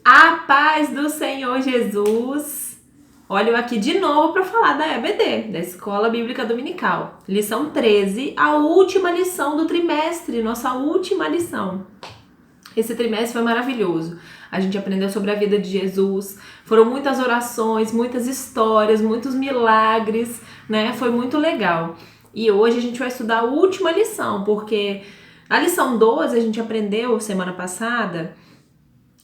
A paz do Senhor Jesus. Olha eu aqui de novo para falar da EBD, da Escola Bíblica Dominical. Lição 13, a última lição do trimestre, nossa última lição. Esse trimestre foi maravilhoso. A gente aprendeu sobre a vida de Jesus. Foram muitas orações, muitas histórias, muitos milagres, né? Foi muito legal. E hoje a gente vai estudar a última lição, porque a lição 12 a gente aprendeu semana passada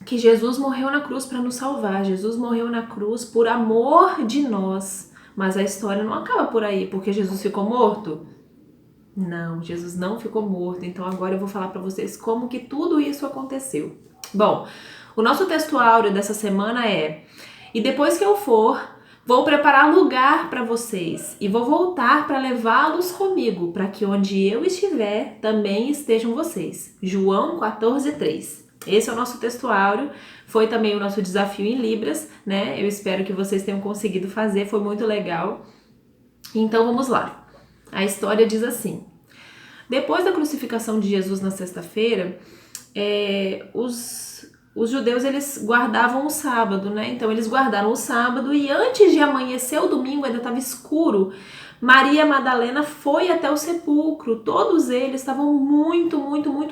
que Jesus morreu na cruz para nos salvar. Jesus morreu na cruz por amor de nós. Mas a história não acaba por aí, porque Jesus ficou morto? Não, Jesus não ficou morto. Então agora eu vou falar para vocês como que tudo isso aconteceu. Bom, o nosso texto áureo dessa semana é: e depois que eu for, vou preparar lugar para vocês e vou voltar para levá-los comigo, para que onde eu estiver, também estejam vocês. João 14:3. Esse é o nosso texto áureo, foi também o nosso desafio em Libras, né? Eu espero que vocês tenham conseguido fazer, foi muito legal. Então vamos lá. A história diz assim: depois da crucificação de Jesus na sexta-feira, os judeus eles guardavam o sábado, né? Então eles guardaram o sábado e antes de amanhecer o domingo, ainda estava escuro, Maria Madalena foi até o sepulcro. Todos eles estavam muito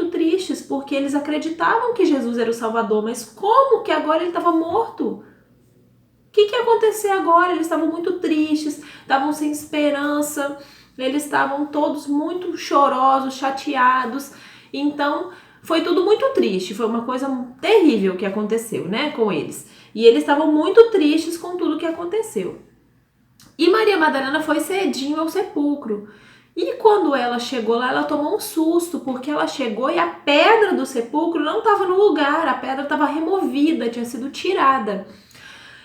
tristes, porque eles acreditavam que Jesus era o Salvador, mas como que agora ele estava morto? O que ia acontecer agora? Eles estavam muito tristes, estavam sem esperança, eles estavam todos muito chorosos, chateados. Então foi tudo muito triste, foi uma coisa terrível que aconteceu, né, com eles. E eles estavam muito tristes com tudo que aconteceu. E Maria Madalena foi cedinho ao sepulcro. E quando ela chegou lá, ela tomou um susto, porque ela chegou e a pedra do sepulcro não estava no lugar, a pedra estava removida, tinha sido tirada.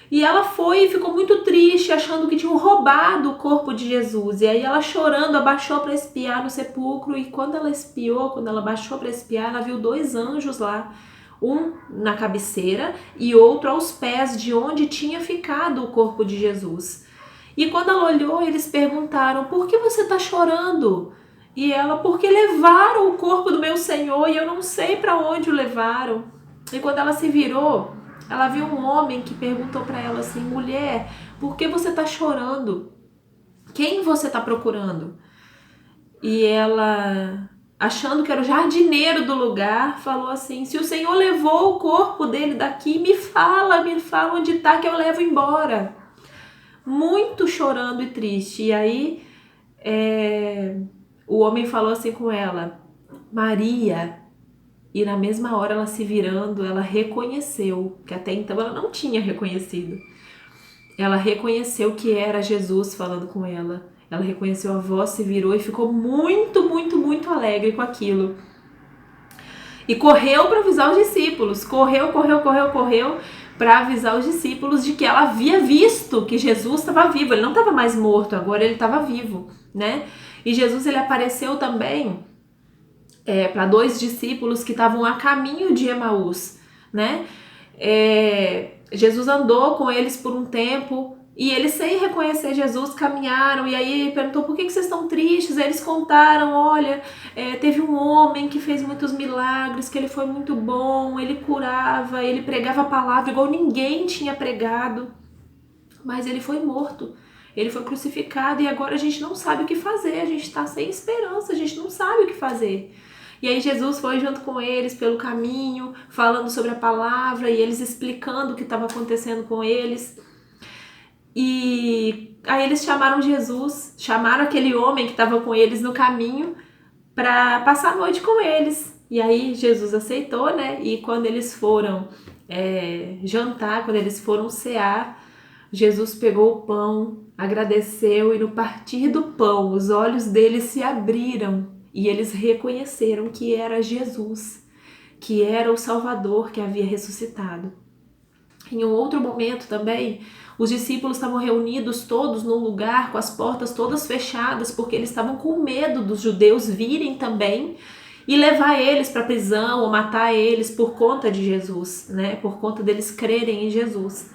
E ela foi e ficou muito triste, achando que tinham roubado o corpo de Jesus. E aí ela chorando, abaixou para espiar no sepulcro. E quando ela espiou, quando ela abaixou para espiar, ela viu 2 anjos lá. Um na cabeceira e outro aos pés de onde tinha ficado o corpo de Jesus. E quando ela olhou, eles perguntaram: por que você está chorando? E ela: porque levaram o corpo do meu Senhor e eu não sei para onde o levaram. E quando ela se virou, ela viu um homem que perguntou para ela assim: mulher, por que você está chorando? Quem você está procurando? E ela, achando que era o jardineiro do lugar, falou assim: se o Senhor levou o corpo dele daqui, me fala onde está que eu levo embora. Muito chorando e triste. E aí o homem falou assim com ela: Maria. E na mesma hora, ela se virando, ela reconheceu, que até então ela não tinha reconhecido. Ela reconheceu que era Jesus falando com ela. Ela reconheceu a voz, se virou e ficou muito alegre com aquilo. E correu para avisar os discípulos. Correu para avisar os discípulos de que ela havia visto que Jesus estava vivo. Ele não estava mais morto, agora ele estava vivo, né? E Jesus, ele apareceu também para 2 discípulos que estavam a caminho de Emaús, né? Jesus andou com eles por um tempo e eles, sem reconhecer Jesus, caminharam. E aí perguntou: por que vocês estão tristes? Aí eles contaram: olha, teve um homem que fez muitos milagres, que ele foi muito bom, ele curava, ele pregava a palavra igual ninguém tinha pregado, mas ele foi morto. Ele foi crucificado e agora a gente não sabe o que fazer, a gente está sem esperança, a gente não sabe o que fazer. E aí Jesus foi junto com eles pelo caminho, falando sobre a palavra e eles explicando o que estava acontecendo com eles. E aí eles chamaram Jesus, chamaram aquele homem que estava com eles no caminho para passar a noite com eles. E aí Jesus aceitou, né? E quando eles foram jantar, quando eles foram cear, Jesus pegou o pão, agradeceu e no partir do pão, os olhos deles se abriram. E eles reconheceram que era Jesus, que era o Salvador que havia ressuscitado. Em um outro momento também, os discípulos estavam reunidos todos num lugar com as portas todas fechadas, porque eles estavam com medo dos judeus virem também e levar eles para a prisão ou matar eles por conta de Jesus, né? Por conta deles crerem em Jesus.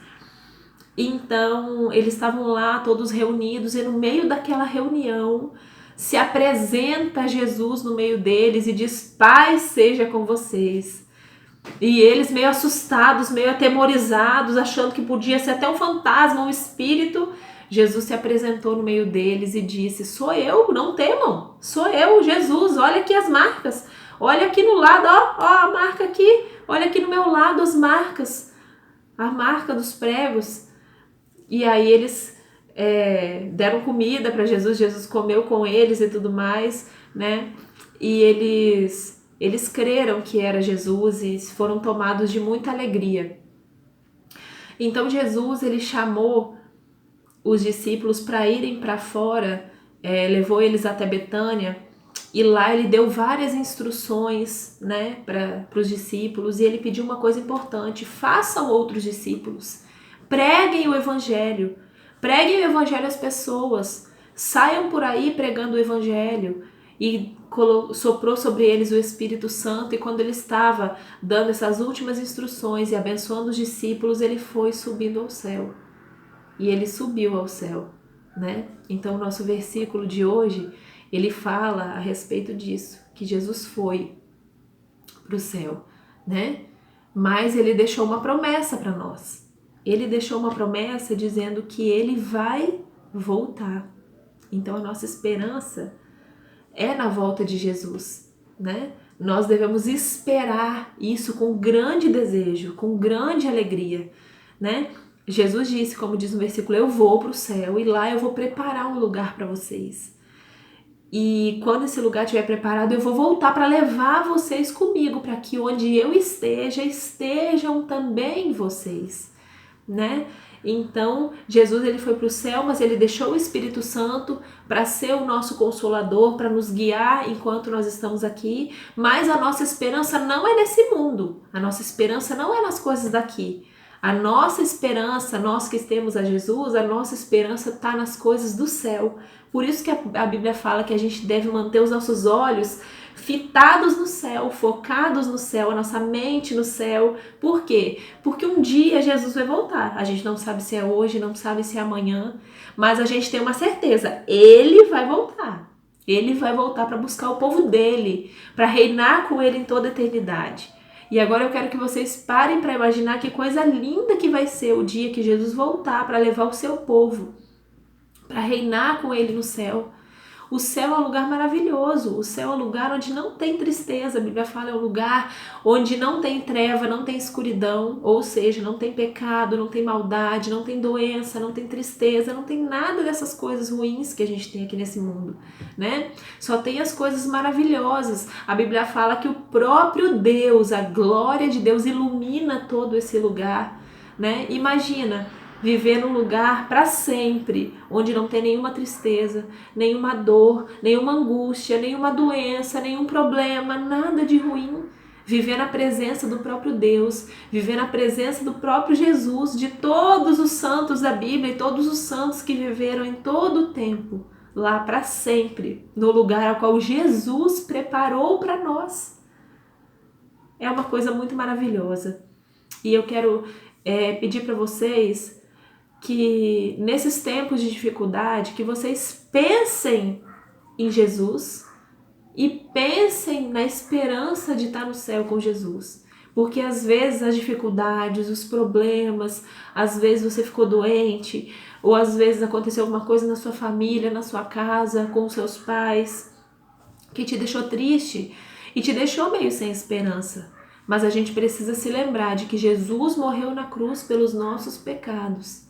Então, eles estavam lá todos reunidos e no meio daquela reunião se apresenta Jesus no meio deles e diz: paz seja com vocês. E eles meio assustados, meio atemorizados, achando que podia ser até um fantasma, um espírito. Jesus se apresentou no meio deles e disse: sou eu, não temam, sou eu, Jesus, olha aqui as marcas, olha aqui no lado, ó a marca aqui, olha aqui no meu lado as marcas, a marca dos pregos. E aí eles deram comida para Jesus, Jesus comeu com eles e tudo mais, né? E eles creram que era Jesus e foram tomados de muita alegria. Então Jesus, ele chamou os discípulos para irem para fora, levou eles até Betânia, e lá ele deu várias instruções, né, para os discípulos, e ele pediu uma coisa importante: façam outros discípulos, preguem o evangelho às pessoas, saiam por aí pregando o evangelho. E soprou sobre eles o Espírito Santo, e quando ele estava dando essas últimas instruções e abençoando os discípulos, ele foi subindo ao céu. E ele subiu ao céu, né? Então o nosso versículo de hoje, ele fala a respeito disso, que Jesus foi para o céu, né? Mas ele deixou uma promessa para nós. Ele deixou uma promessa dizendo que ele vai voltar. Então a nossa esperança é na volta de Jesus, né? Nós devemos esperar isso com grande desejo, com grande alegria, né? Jesus disse, como diz no versículo, eu vou para o céu e lá eu vou preparar um lugar para vocês. E quando esse lugar estiver preparado, eu vou voltar para levar vocês comigo, para que onde eu esteja, estejam também vocês, né? Então, Jesus, ele foi para o céu, mas ele deixou o Espírito Santo para ser o nosso consolador, para nos guiar enquanto nós estamos aqui, mas a nossa esperança não é nesse mundo, a nossa esperança não é nas coisas daqui. A nossa esperança, nós que temos a Jesus, a nossa esperança está nas coisas do céu. Por isso que a Bíblia fala que a gente deve manter os nossos olhos fitados no céu, focados no céu, a nossa mente no céu. Por quê? Porque um dia Jesus vai voltar. A gente não sabe se é hoje, não sabe se é amanhã, mas a gente tem uma certeza, ele vai voltar. Ele vai voltar para buscar o povo dele, para reinar com ele em toda a eternidade. E agora eu quero que vocês parem para imaginar que coisa linda que vai ser o dia que Jesus voltar para levar o seu povo, para reinar com ele no céu. O céu é um lugar maravilhoso, o céu é um lugar onde não tem tristeza, a Bíblia fala, é um lugar onde não tem treva, não tem escuridão, ou seja, não tem pecado, não tem maldade, não tem doença, não tem tristeza, não tem nada dessas coisas ruins que a gente tem aqui nesse mundo, né? Só tem as coisas maravilhosas. A Bíblia fala que o próprio Deus, a glória de Deus ilumina todo esse lugar, né? Imagina viver num lugar para sempre, onde não tem nenhuma tristeza, nenhuma dor, nenhuma angústia, nenhuma doença, nenhum problema, nada de ruim. Viver na presença do próprio Deus, viver na presença do próprio Jesus, de todos os santos da Bíblia e todos os santos que viveram em todo o tempo, lá para sempre, no lugar ao qual Jesus preparou para nós. É uma coisa muito maravilhosa. E eu quero pedir para vocês que nesses tempos de dificuldade, que vocês pensem em Jesus e pensem na esperança de estar no céu com Jesus. Porque às vezes as dificuldades, os problemas, às vezes você ficou doente, ou às vezes aconteceu alguma coisa na sua família, na sua casa, com seus pais, que te deixou triste e te deixou meio sem esperança. Mas a gente precisa se lembrar de que Jesus morreu na cruz pelos nossos pecados.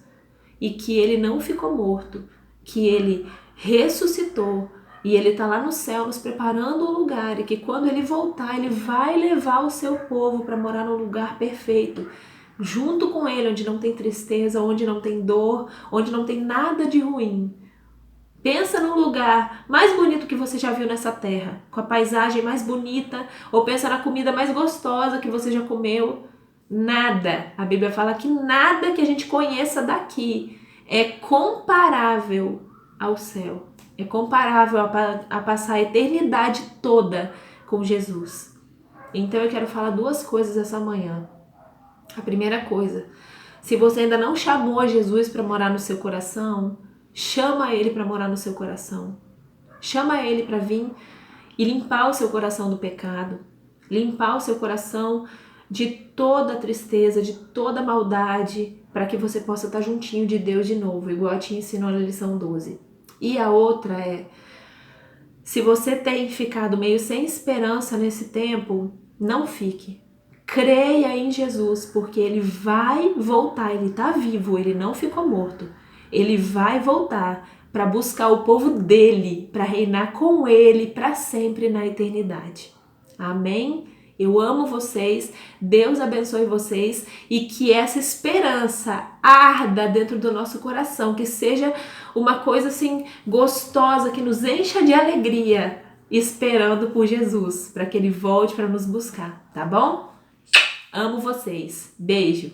E que ele não ficou morto, que ele ressuscitou e ele está lá no céu nos preparando um lugar, e que quando ele voltar, ele vai levar o seu povo para morar num lugar perfeito, junto com ele, onde não tem tristeza, onde não tem dor, onde não tem nada de ruim. Pensa num lugar mais bonito que você já viu nessa terra, com a paisagem mais bonita, ou pensa na comida mais gostosa que você já comeu. Nada, a Bíblia fala que nada que a gente conheça daqui é comparável ao céu, é comparável a passar a eternidade toda com Jesus. Então eu quero falar duas coisas essa manhã. A primeira coisa, se você ainda não chamou a Jesus para morar no seu coração, chama ele para morar no seu coração. Chama ele para vir e limpar o seu coração do pecado, limpar o seu coração de toda tristeza, de toda maldade, para que você possa estar juntinho de Deus de novo, igual eu te ensinou na lição 12. E a outra é, se você tem ficado meio sem esperança nesse tempo, não fique. Creia em Jesus, porque Ele vai voltar, Ele está vivo, Ele não ficou morto. Ele vai voltar para buscar o povo dele, para reinar com Ele para sempre na eternidade. Amém? Eu amo vocês, Deus abençoe vocês e que essa esperança arda dentro do nosso coração, que seja uma coisa assim gostosa, que nos encha de alegria, esperando por Jesus, para que Ele volte para nos buscar, tá bom? Amo vocês. Beijo!